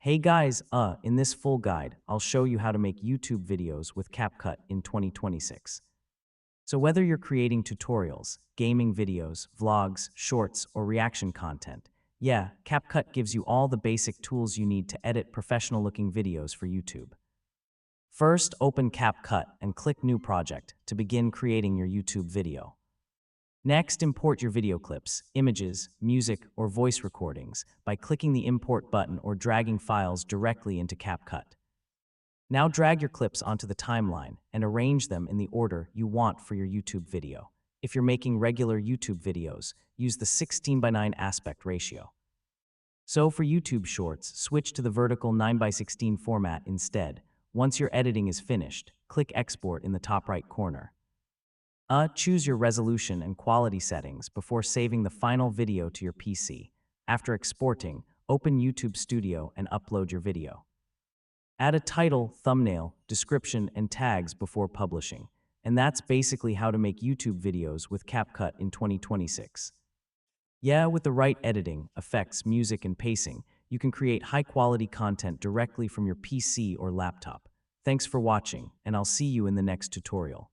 Hey guys, in this full guide, I'll show you how to make YouTube videos with CapCut in 2026. So whether you're creating tutorials, gaming videos, vlogs, shorts, or reaction content, yeah, CapCut gives you all the basic tools you need to edit professional-looking videos for YouTube. First, open CapCut and click New Project to begin creating your YouTube video. Next, import your video clips, images, music, or voice recordings by clicking the Import button or dragging files directly into CapCut. Now drag your clips onto the timeline and arrange them in the order you want for your YouTube video. If you're making regular YouTube videos, use the 16:9 aspect ratio. So for YouTube Shorts, switch to the vertical 9:16 format instead. Once your editing is finished, click Export in the top right corner. Choose your resolution and quality settings before saving the final video to your PC. After exporting, open YouTube Studio and upload your video. Add a title, thumbnail, description, and tags before publishing. And that's basically how to make YouTube videos with CapCut in 2026. Yeah, with the right editing, effects, music, and pacing, you can create high-quality content directly from your PC or laptop. Thanks for watching, and I'll see you in the next tutorial.